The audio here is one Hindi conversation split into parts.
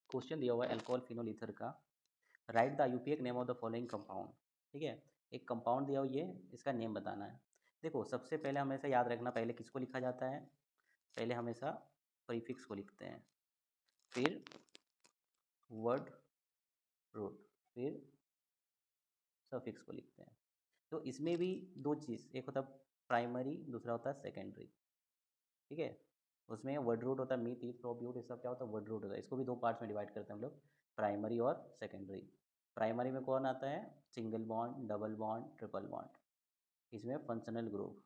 क्वेश्चन दिया हुआ है अल्कोहल फिनोल ईथर का। Write the IUPAC name of the following compound. ठीक है, एक कंपाउंड दिया हुआ, ये इसका नेम बताना है। देखो सबसे पहले हमेशा याद रखना, पहले किसको लिखा जाता है, पहले हमेशा प्रीफिक्स को लिखते हैं, फिर वर्ड रूट, फिर सफिक्स को लिखते हैं। तो इसमें भी दो चीज़, एक होता है प्राइमरी, दूसरा होता है सेकेंडरी। ठीक है, उसमें वर्ड रूट होता है, मीथ ईथ प्रोब्यूट, ये सब क्या होता है, वर्ड रूट होता है। इसको भी दो पार्ट्स में डिवाइड करते हैं हम लोग, प्राइमरी और सेकेंडरी। प्राइमरी में कौन आता है, single bond, double bond, triple bond, इसमें फंक्शनल ग्रुप।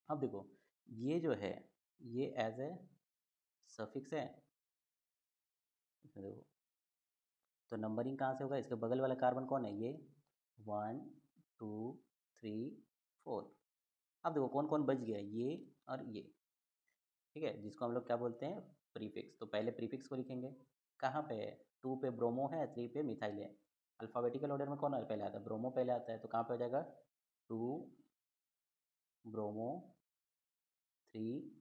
अब देखो ये जो है ये एज ए सफिक्स है, इसमें देखो तो नंबरिंग कहाँ से होगा, इसके बगल वाला कार्बन कौन है, ये 1 2 3 4। अब देखो कौन कौन बच गया, ये और ये। ठीक है, जिसको हम लोग क्या बोलते हैं, प्रीफिक्स। तो पहले प्रीफिक्स को लिखेंगे, कहाँ पे है, 2 पे ब्रोमो है, 3 पे मिथाइल है। अल्फ़ाबेटिकल ऑर्डर में कौन है पहले आता है, ब्रोमो पहले आता है, तो कहाँ पे हो जाएगा, 2 ब्रोमो, 3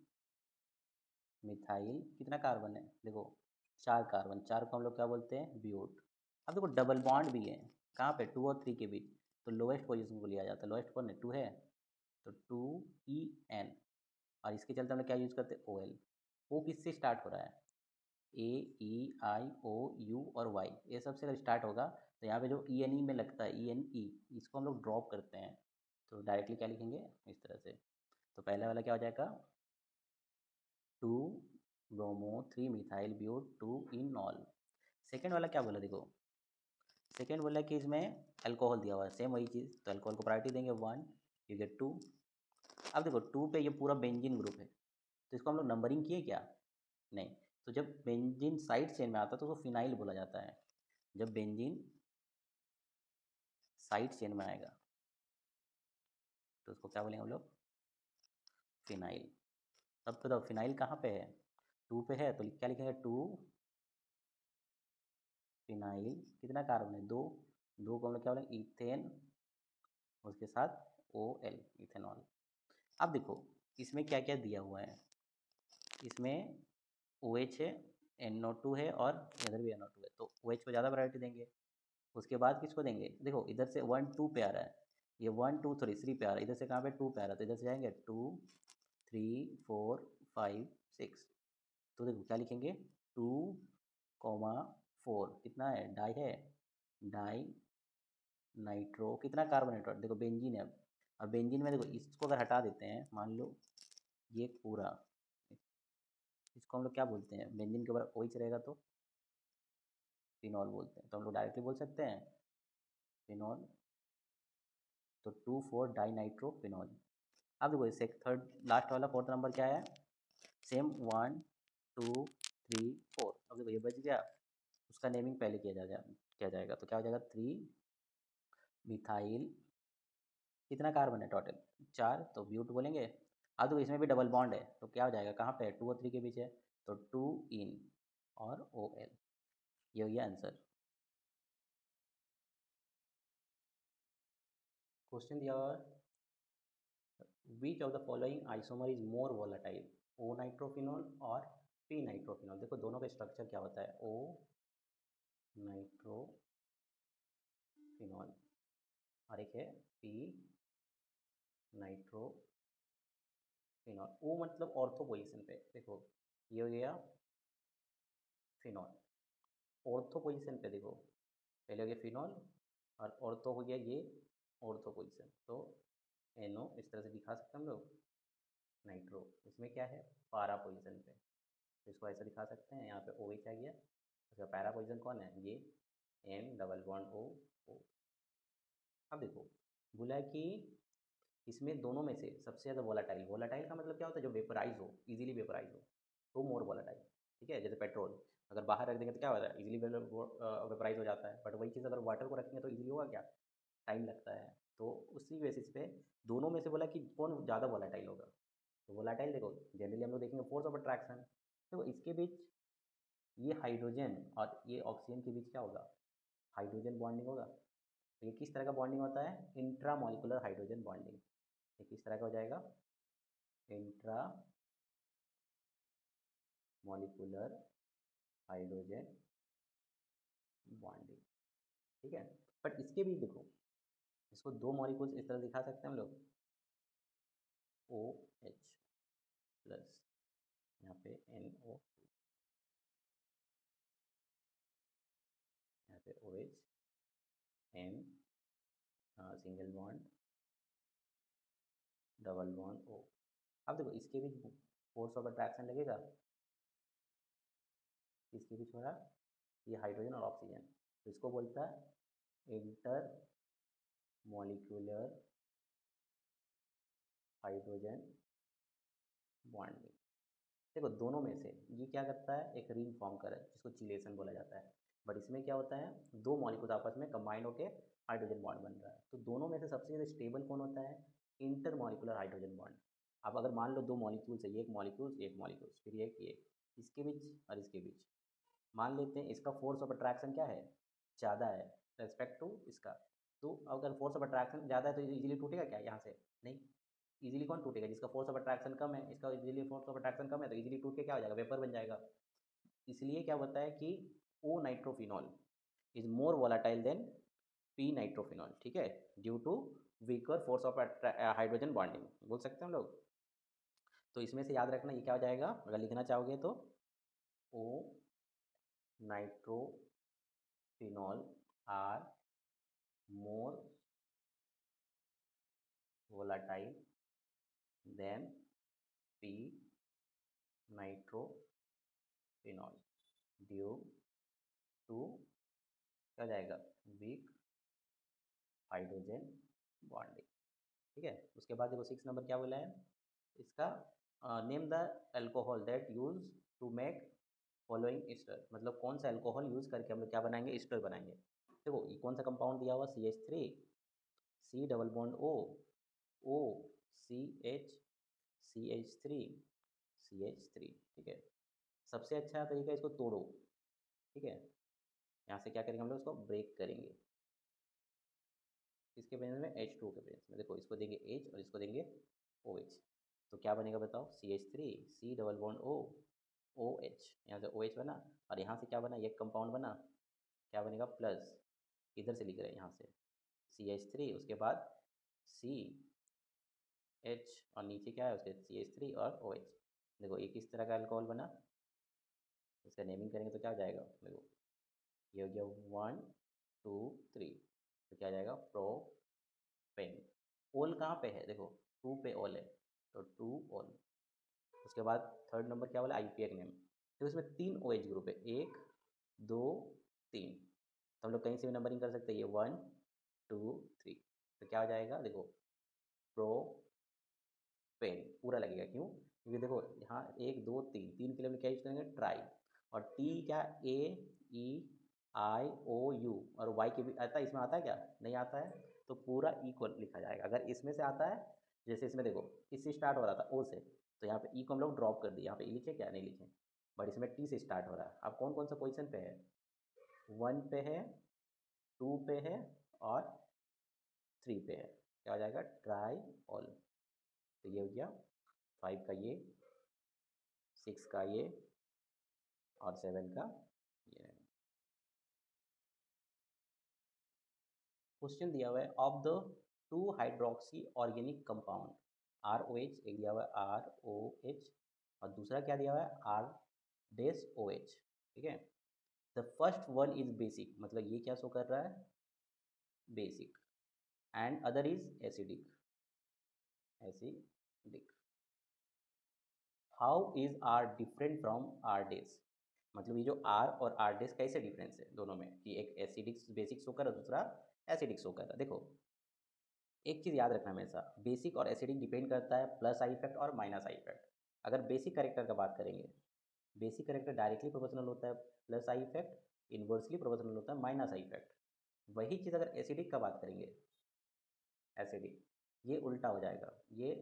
मिथाइल। कितना कार्बन है, देखो 4 कार्बन, 4 को हम लोग क्या बोलते हैं, ब्यूट। अब देखो डबल बॉन्ड भी है, कहाँ पे, 2 और 3 के बीच, तो लोएस्ट पोजीशन को लिया जाता है। लोएस्ट कौन है, 2 है, तो 2 EN। और इसके चलते हम लोग क्या यूज़ करते हैं, OL। ओ किससे स्टार्ट हो रहा है, AEIOU और Y, ये सबसे अगर स्टार्ट होगा तो यहाँ पे जो ENE में लगता है, ENE, इसको हम लोग ड्रॉप करते हैं। तो डायरेक्टली क्या लिखेंगे, इस तरह से। तो पहले वाला क्या हो जाएगा, 2 bromo, 3 methyl but, 2 enol. Second वाला क्या बोला, देखो सेकेंड बोला कि इसमें अल्कोहल दिया हुआ है, सेम वही चीज़, तो अल्कोहल को प्रायोरिटी देंगे 1, यू गेट 2। अब देखो 2 पे ये पूरा बेंजीन ग्रुप है, तो इसको हम लोग नंबरिंग किए क्या, नहीं। तो जब बेंजीन साइड चेन में आता है तो उसको फिनाइल बोला जाता है। जब बेंजीन साइड चेन में आएगा तो उसको क्या बोलेंगे हम लोग, फिनाइल। अब बताओ फिनाइल कहाँ पे है, 2 पे है, तो क्या लिखेंगे, 2 फिनाइल। कितना कार्बन है, 2, 2 को हम लोग क्या बोलेंगे, इथेन, उसके साथ OL, इथेनॉल। अब देखो इसमें क्या क्या दिया हुआ है, इसमें OH है, NO2 है, और इधर भी NO2 है, तो OH को ज़्यादा प्रायोरिटी देंगे। उसके बाद किसको देंगे, देखो इधर से 1 2 पे आ रहा है, ये 1 2 3 पे आ रहा है, इधर से कहाँ पे, 2 पे आ रहा है, तो इधर से जाएंगे 2 3 4 5 6। तो देखो क्या लिखेंगे, 2,4, कितना है, डाई है, डाई नाइट्रो। कितना कार्बन है टोटल, देखो बेंजीन है। अब बेंजीन में देखो इसको अगर हटा देते हैं, मान लो ये पूरा, इसको हम लोग क्या बोलते हैं, बेंजीन के ऊपर OH रहेगा तो फिनॉल बोलते हैं। तो हम लोग डायरेक्टली बोल सकते हैं फिनॉल, तो 2,4 डाई नाइट्रो फिनॉल। अब देखो इसे थर्ड लास्ट वाला फोर्थ नंबर क्या है, सेम 1 2 3 4। अब देखो ये बच गया, उसका नेमिंग पहले किया जाएगा, तो क्या हो जाएगा, 3 मिथाइल। कितना कार्बन है टोटल, 4, तो ब्यूट बोलेंगे। अब देखो इसमें भी डबल बॉन्ड है, तो क्या हो जाएगा, कहाँ पे है, 2 और 3 के बीच है, तो 2 इन और OL। ये हो गया आंसर। क्वेश्चन दिया हुआ है, which of the following isomer is more volatile, O nitrophenol और P नाइट्रोफिनॉल। देखो दोनों का स्ट्रक्चर क्या होता है, O नाइट्रोफिनॉल और एक है P नाइट्रोफिनॉल। O मतलब ऑर्थो पोजीशन पे, देखो ये हो गया फिनॉल, ऑर्थो पोजीशन पे देखो, पहले हो गया फिनॉल और ऑर्थो हो गया ये ऑर्थो पोजीशन, तो NO इस तरह से दिखा सकते हैं हम लोग। नाइट्रो इसमें क्या है, पारा पोजीशन पे, तो इसको ऐसे दिखा सकते हैं, यहाँ पे OH आ गया, उसका पैरा पोजीशन कौन है, ये M डबल बॉन्ड O। अब देखो बोला है कि इसमें दोनों में से सबसे ज़्यादा वोलाटाइल, वोलाटाइल का मतलब क्या होता है, जो वेपराइज हो, इजीली वेपराइज हो, तो मोर वोलाटाइल। ठीक है, जैसे पेट्रोल अगर बाहर रख देंगे तो क्या होता है, इजीली वेपराइज हो जाता है, बट वही चीज़ अगर वाटर को रखेंगे तो इजीली होगा क्या, टाइम लगता है। तो उसी बेसिस पे दोनों में से बोला कि कौन ज़्यादा वोलाटाइल होगा। तो वोलाटाइल देखो जनरली हम लोग देखेंगे फोर्स ऑफ अट्रैक्शन, तो इसके बीच ये हाइड्रोजन और ये ऑक्सीजन के बीच क्या होगा, हाइड्रोजन बॉन्डिंग होगा। तो ये किस तरह का बॉन्डिंग होता है, इंट्रामोलिकुलर हाइड्रोजन बॉन्डिंग। ये किस तरह का हो जाएगा, इंट्रा मॉलिकुलर हाइड्रोजन बॉन्डिंग, ठीक है। बट इसके भी देखो, इसको दो मॉलिक्यूल्स इस तरह दिखा सकते हैं हम लोग, ओ एच प्लस, यहाँ पे NO, यहाँ पे OH, N, single bond, double bond O। अब देखो इसके भी फोर्स ऑफ अट्रैक्शन लगेगा, इसके भी छोड़ा, ये हाइड्रोजन और ऑक्सीजन, तो इसको बोलता है इंटर मॉलिक्यूलर हाइड्रोजन बॉन्डिंग। देखो दोनों में से ये क्या करता है, एक रिंग फॉर्म कर जिसको चिलेशन बोला जाता है। बट इसमें क्या होता है, दो मॉलिक्यूल आपस में कंबाइंड होकर हाइड्रोजन बॉन्ड बन रहा है। तो दोनों में से सबसे ज़्यादा स्टेबल कौन होता है, इंटर मॉलिक्यूलर हाइड्रोजन बॉन्ड। अब अगर मान लो दो मॉलिक्यूल्स है, एक मॉलिक्यूल्स एक मॉलिक्यूल्स, फिर एक ये, इसके बीच और इसके बीच, मान लेते हैं इसका फोर्स ऑफ अट्रैक्शन क्या है, ज़्यादा है रेस्पेक्ट टू इसका। तो अगर फोर्स ऑफ अट्रैक्शन ज़्यादा है तो इजीली टूटेगा क्या यहाँ से, नहीं। इजीली कौन टूटेगा, जिसका फोर्स ऑफ अट्रैक्शन कम है, इसका इजीली फोर्स ऑफ अट्रैक्शन कम है, तो इजीली टूट के क्या हो जाएगा, वेपर बन जाएगा। इसलिए क्या होता है कि O nitrophenol is more volatile than P nitrophenol, ठीक है, due to weaker force of hydrogen bonding, बोल सकते हैं हम लोग। तो इसमें से याद रखना ये क्या हो जाएगा, अगर लिखना चाहोगे तो O nitrophenol are more volatile than P nitrophenol due to क्या हो जाएगा, वीक हाइड्रोजन बॉन्डिंग, ठीक है। उसके बाद देखो 6 नंबर क्या बोला है इसका, name the alcohol that use to make following ester, मतलब कौन सा अल्कोहल यूज करके हम लोग क्या बनाएंगे, ईस्टर बनाएंगे। देखो ये कौन सा कंपाउंड दिया हुआ, CH3, C double bond O CH, CH3 CH3, ठीक है। सबसे अच्छा तरीका इसको तोड़ो, ठीक है, यहाँ से क्या करेंगे हम लोग, इसको ब्रेक करेंगे, इसके प्रेजेंस में H2 के प्रेजेंस में, देखो इसको देंगे H और इसको देंगे OH, तो क्या बनेगा बताओ, CH3 C double bond O OH, यहाँ से OH बना, और यहाँ से क्या बना, ये कंपाउंड बना, क्या बनेगा प्लस, इधर से लिख रहे हैं यहाँ से CH3, उसके बाद CH और नीचे क्या है उसके CH3 और OH। देखो ये किस तरह का अल्कोहल बना, इसका नेमिंग करेंगे तो क्या हो जाएगा, देखो ये हो गया 1 2 3, तो क्या आ जाएगा, प्रोपेन। ओल कहाँ पे है, देखो 2 पे ओल है, तो 2 ओल। उसके बाद थर्ड नंबर क्या बोला, IUPAC नेम, तो इसमें 3 OH ग्रुप है, 1 2 3, तो हम लोग कहीं से भी नंबरिंग कर सकते हैं, ये 1 2 3, तो क्या हो जाएगा, देखो प्रोपेन पूरा लगेगा, क्यों, क्योंकि देखो यहाँ 1 2 3, 3 के लिए हम लोग क्या यूज करेंगे, ट्राई, और टी क्या, AEIOU, और वाई के भी आता है, इसमें आता है क्या, नहीं आता है, तो पूरा इक्वल लिखा जाएगा। अगर इसमें से आता है, जैसे इसमें देखो इससे स्टार्ट हो रहा था O से, तो यहाँ पे ई को हम लोग ड्रॉप कर दिए, यहाँ पे ई लिखे क्या, नहीं लिखे, बट इसमें टी से स्टार्ट हो रहा है। अब कौन कौन सा पोजिशन पे है, 1 पे है, 2 पे है और 3 पे है, क्या हो जाएगा, ट्राई ऑल। तो ये हो गया 5 का ये, 6 का ये और 7 का ये। क्वेश्चन दिया हुआ है, of the 2 hydroxy organic compound ROH, एक दिया हुआ है ROH और दूसरा क्या दिया हुआ है R-OH, ठीक है। The first one is basic, मतलब ये क्या शो कर रहा है, basic, and other is acidic, acidic. How is R different from R-, मतलब ये जो R और R- कैसे डिफरेंस है दोनों में, कि एक एसिडिक बेसिक शो कर रहा है, दूसरा एसिडिक शो कर रहा है। देखो एक चीज़ याद रखना हमेशा, बेसिक और एसिडिक डिपेंड करता है प्लस आई इफेक्ट और माइनस आई इफेक्ट। अगर बेसिक करेक्टर का बात करेंगे, बेसिक करेक्टर डायरेक्टली प्रोपोर्शनल होता है plus I effect, inversely proportional होता है माइनस आई इफेक्ट। वही चीज़ अगर एसिडिक का बात करेंगे, एसिडिक ये उल्टा हो जाएगा, ये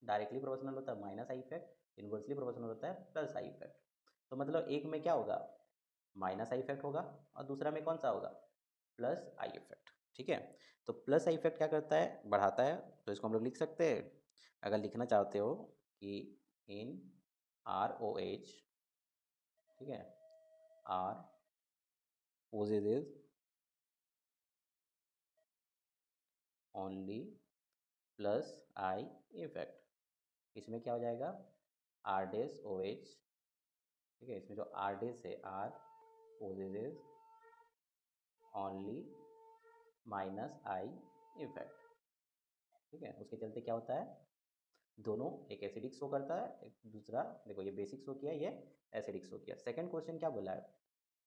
डायरेक्टली प्रोपोर्शनल होता है minus I effect, inversely proportional होता है प्लस आई इफेक्ट। तो मतलब एक में क्या होगा, माइनस आई इफेक्ट होगा, और दूसरा में कौन सा होगा, प्लस आई इफेक्ट, ठीक है। तो प्लस आई इफेक्ट क्या करता है, बढ़ाता है, तो इसको हम लोग लिख सकते हैं, अगर लिखना चाहते हो कि इन ROH, ठीक है, possesses only plus I effect. इसमें क्या हो जाएगा, आर डेस ओ एच, ठीक है, इसमें जो आर डेस है R possesses only minus I effect, ठीक है। उसके चलते क्या होता है, दोनों एक एसिडिक शो करता है, एक दूसरा, देखो ये बेसिक शो किया, ये एसिडिक शो किया। सेकंड क्वेश्चन क्या बोला है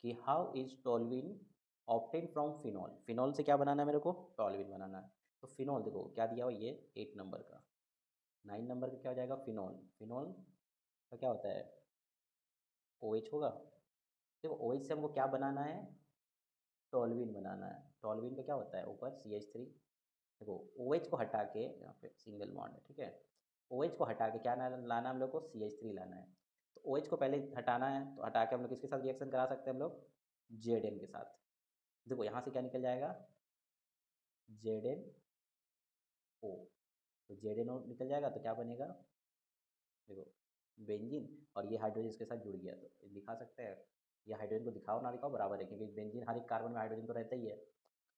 कि how is toluene obtain from phenol, phenol से क्या बनाना है मेरे को, टोल्यूइन बनाना है। तो फिनॉल देखो क्या दिया हुआ, ये 8 नंबर का, 9 नंबर का क्या हो जाएगा, फिनॉल, फिनॉल का क्या होता है, ओ एच होगा। देखो ओ एच से हमको क्या बनाना है, टोल्यूइन बनाना है। टोल्यूइन का क्या होता है, ऊपर सी एच थ्री, देखो ओ एच को हटा के, यहाँ पे सिंगल बॉन्ड है, ठीक है, ओ एच को हटा के क्या लाना है हम लोग को, सी एच थ्री लाना है। तो ओ एच को पहले हटाना है, तो हटा के हम लोग किसके साथ रिएक्शन करा सकते हैं, हम लोग जेड एन के साथ। देखो यहाँ से क्या निकल जाएगा, जेड एन ओ, तो जेड एन ओ निकल जाएगा, तो क्या बनेगा, देखो बेंजीन, और ये हाइड्रोजन इसके साथ जुड़ गया, तो दिखा सकते हैं, ये हाइड्रोजन को दिखाओ ना दिखाओ बराबर है, क्योंकि बेंजीन हर एक कार्बन में हाइड्रोजन तो रहता ही है।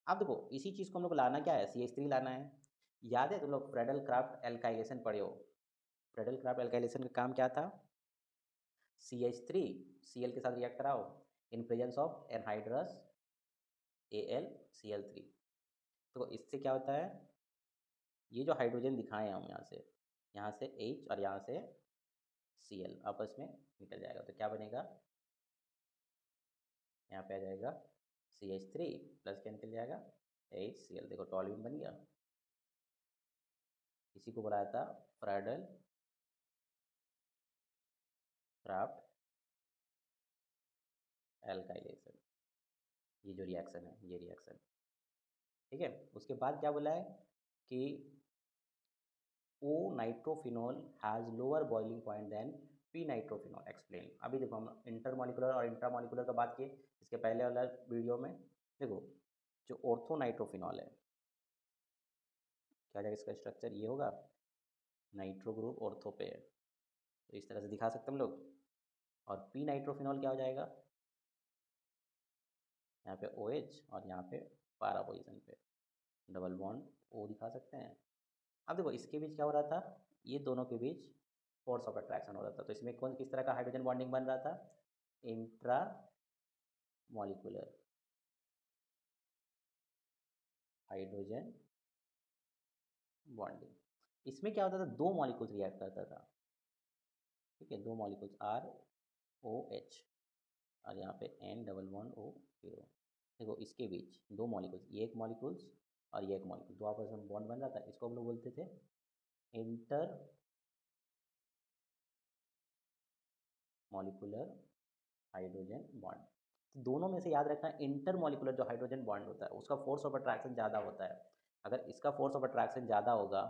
अब देखो इसी चीज़ को हम लोग को लाना क्या है, सी एच थ्री लाना है। याद है तुम लोग फ्रेडल क्राफ्ट एल्काइलेशन पढ़े हो, फ्रेडल क्राफ्ट एल्काइलेशन का काम क्या था, C H three C L के साथ रिएक्ट कराओ in presence of anhydrous A L C L three. तो इससे क्या होता है, ये जो हाइड्रोजन दिखाए हैं हम यहाँ से H और यहाँ से Cl आपस में निकल जाएगा, तो क्या बनेगा, यहाँ पे आ जाएगा सी एच थ्री प्लस क्या निकल जाएगा, HCl, देखो टॉल्यूइन बन गया। इसी को बनाया था फ्राइडल क्राफ्ट एल्काइलेशन, ये जो रिएक्शन है, ये रिएक्शन, ठीक है। उसके बाद क्या बोला है कि O nitrophenol has lower boiling point than P nitrophenol, explain. अभी देखो हम इंटरमॉलिकुलर और इंट्रामॉलिकुलर का बात किए इसके पहले वाला वीडियो में। देखो जो ऑर्थो नाइट्रोफिनॉल है, क्या जाएगा इसका स्ट्रक्चर, ये होगा नाइट्रो ग्रुप ऑर्थो पे है, तो इस तरह से दिखा सकते हम लोग। और पी नाइट्रोफिनॉल क्या हो जाएगा, यहाँ पे ओ एच और यहाँ पे पारा पोजिशन पे डबल बॉन्ड ओ दिखा सकते हैं। अब देखो इसके बीच क्या हो रहा था, ये दोनों के बीच फोर्स ऑफ अट्रैक्शन हो रहा था, तो इसमें कौन किस तरह का हाइड्रोजन बॉन्डिंग बन रहा था, इंट्रा मॉलिकुलर हाइड्रोजन बॉन्डिंग। इसमें क्या होता था, दो मॉलिक्यूल्स रिएक्ट करता था, ठीक है, दो मॉलिक्यूल्स आर ओ एच और यहाँ पे N double bond O zero. देखो इसके बीच दो मॉलिक्यूल्स, ये एक मॉलिक्यूल्स और ये एक मॉलिक्यूल, दो आपस में बॉन्ड बन रहा था, इसको हम लोग बोलते थे इंटर मॉलिकुलर हाइड्रोजन बॉन्ड। तो दोनों में से याद रखना, इंटर मॉलिकुलर जो हाइड्रोजन बॉन्ड होता है उसका फोर्स ऑफ अट्रैक्शन ज़्यादा होता है। अगर इसका फोर्स ऑफ अट्रैक्शन ज़्यादा होगा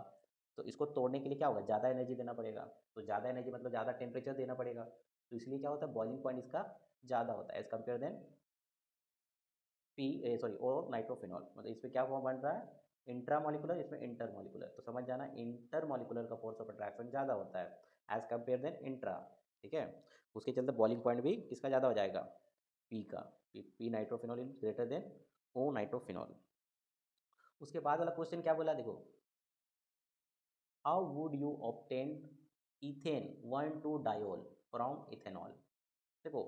तो इसको तोड़ने के लिए क्या होगा, ज़्यादा एनर्जी देना पड़ेगा, तो ज़्यादा एनर्जी मतलब ज़्यादा टेम्परेचर देना पड़ेगा, तो इसलिए क्या होता है, बॉइलिंग पॉइंट इसका ज़्यादा होता है as compare than P sorry और नाइट्रोफिनॉल। मतलब इसमें क्या फॉर्म बन रहा है, इंट्रा मॉलिकुलर, इसमें इंटर मॉलिकुलर, तो समझ जाना इंटर मॉलिकुलर का फोर्स ऑफ अट्रैक्शन ज़्यादा होता है एज कम्पेयर देन इंट्रा, ठीक है। उसके चलते बॉइलिंग पॉइंट भी किसका ज़्यादा हो जाएगा, पी का, P nitrophenol is greater than O nitrophenol. उसके बाद वाला क्वेश्चन क्या बोला, देखो how would you obtain ethane 1,2 diol from ethanol. देखो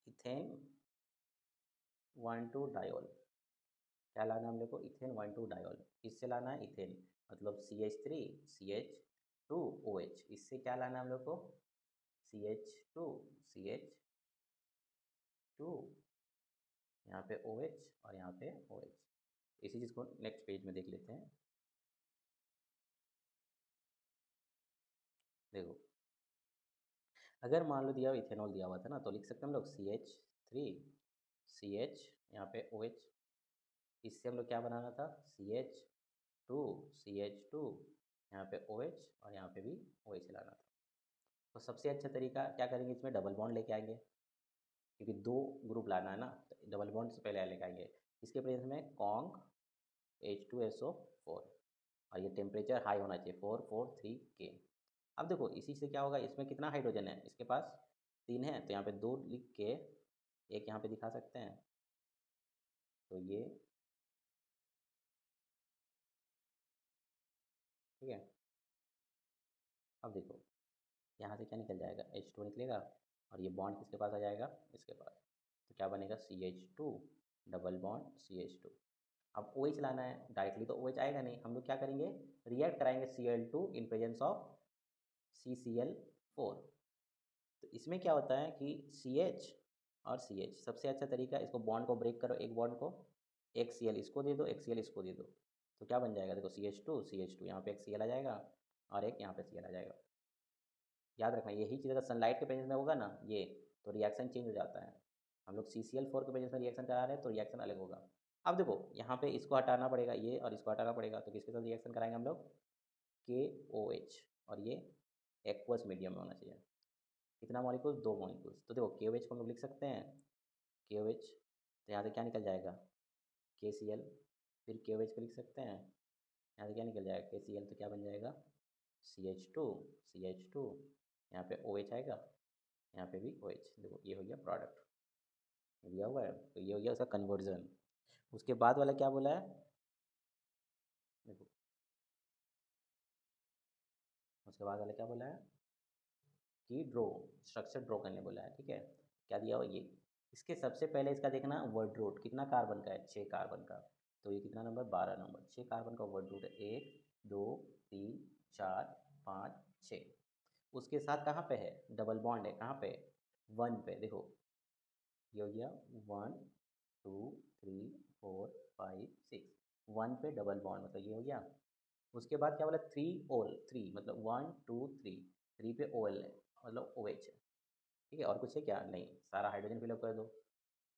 इथेन 1,2 डायोल क्या लाना है हम लोग को, इथेन 1,2 डायोल, किससे लाना है, इथेन मतलब CH3 CH2 OH, इससे क्या लाना है हम लोग को, CH2 CH2, यहाँ पे OH और यहाँ पे OH। इसी चीज़ को नेक्स्ट पेज में देख लेते हैं। देखो अगर मान लो दिया हुआ इथेनॉल दिया हुआ था ना, तो लिख सकते हैं हम लोग CH3 CH यहाँ पे OH, इससे हम लोग क्या बनाना था, CH2 यहाँ पे OH और यहाँ पे भी OH लाना था। तो सबसे अच्छा तरीका क्या करेंगे, इसमें डबल बॉन्ड लेके आएंगे, क्योंकि दो ग्रुप लाना है ना, तो डबल बॉन्ड से पहले लेके आएंगे। इसके प्लेस में कॉन्ग H2SO4 और ये टेम्परेचर हाई होना चाहिए 443 K। अब देखो इसी से क्या होगा, इसमें कितना हाइड्रोजन है, इसके पास 3 है, तो यहाँ पे 2 लिख के एक यहाँ पे दिखा सकते हैं, तो ये ठीक है। अब देखो यहाँ से क्या निकल जाएगा, H2 निकलेगा और ये बॉन्ड किसके पास आ जाएगा, इसके पास। तो क्या बनेगा, CH2 डबल बॉन्ड CH2। अब OH लाना है, डायरेक्टली तो OH आएगा नहीं, हम लोग क्या करेंगे, रिएक्ट कराएंगे Cl2 in presence of CCl4। तो इसमें क्या होता है कि CH और CH, सबसे अच्छा तरीका, इसको बॉन्ड को ब्रेक करो, एक बॉन्ड को, एक Cl इसको दे दो, एक Cl इसको दे दो, तो क्या बन जाएगा, देखो CH2 यहाँ पे एक Cl आ जाएगा और एक यहाँ पे Cl आ जाएगा। याद रखना यही चीज़ अगर सनलाइट के प्रेजेंस में होगा ना ये, तो रिएक्शन चेंज हो जाता है। हम लोग CCl4 के प्रेजेंस में रिएक्शन करा रहे हैं तो रिएक्शन अलग होगा। अब देखो यहाँ पे इसको हटाना पड़ेगा ये और इसको हटाना पड़ेगा, तो किसके साथ रिएक्शन कराएंगे हम लोग, KOH, और ये एक्वस मीडियम में होना चाहिए। कितना मॉलिक्यूल्स, 2 मॉलिक्यूल्स। तो देखो KOH को हम लोग लिख सकते हैं, KOH, तो यहाँ से क्या निकल जाएगा, KCl, फिर KOH को लिख सकते हैं, यहाँ से क्या निकल जाएगा, KCl, तो क्या बन जाएगा, CH2, यहाँ पे OH आएगा, यहाँ पे भी OH। देखो ये हो गया प्रोडक्ट, दिया हुआ है, तो ये हो गया उसका कन्वर्जन। उसके बाद वाला क्या बोला है, देखो उसके बाद वाला क्या बोला है कि ड्रॉ, स्ट्रक्चर ड्रॉ करने बोला है, ठीक है। क्या दिया हुआ ये, इसके सबसे पहले इसका देखना वर्ड रूट कितना कार्बन का है, 6 कार्बन का। तो ये कितना नंबर, 12 नंबर, 6 कार्बन का वर्ड रूट है, 1 2 3 4 5 6। उसके साथ कहाँ पे है, डबल बॉन्ड है, कहाँ पे, 1 पे। देखो ये हो गया 1 2 3 4 5 6, 1 पे डबल बॉन्ड, मतलब ये हो गया। उसके बाद क्या बोला, 3 ओल, 3 मतलब 1 2 3, 3 पे OL है, मतलब OH है, ठीक है। और कुछ है क्या, नहीं, सारा हाइड्रोजन फिलअप कर दो।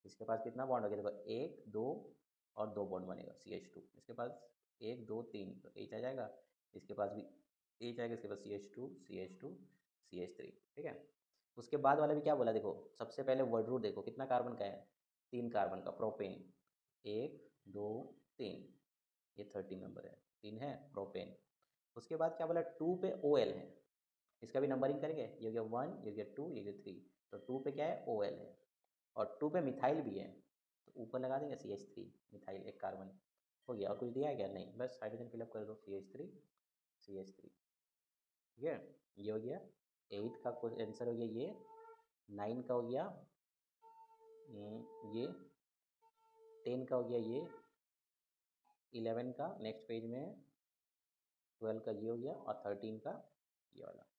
इसके पास कितना बॉन्ड हो गया, देखो 1 2 और 2 बॉन्ड बनेगा, CH2। इसके पास 1 2 3 तो H आ जाएगा, इसके पास भी H आएगा, इसके पास CH2 CH3, ठीक है। उसके बाद वाले भी क्या बोला, देखो सबसे पहले वर्ड रूट देखो कितना कार्बन का है, 3 कार्बन का, प्रोपेन, 1 2 3, ये 13 नंबर है, 3 है प्रोपेन। उसके बाद क्या बोला, 2 पे OL है, इसका भी नंबरिंग करेंगे, ये हो गया 1, ये हो गया 2, ये हो गया 3। तो 2 पे क्या है, OL है, और 2 पे मिथाइल भी है, तो ऊपर लगा देंगे CH3, मिथाइल एक कार्बन हो गया। और कुछ दिया है क्या, नहीं, बस हाइड्रोजन फिलअप कर दो, CH3, ठीक है। ये हो गया 8 का आंसर, हो गया ये 9 का हो गया, ये 10 का हो गया, ये 11 का नेक्स्ट पेज में, 12 का ये हो गया, और 13 का ये वाला।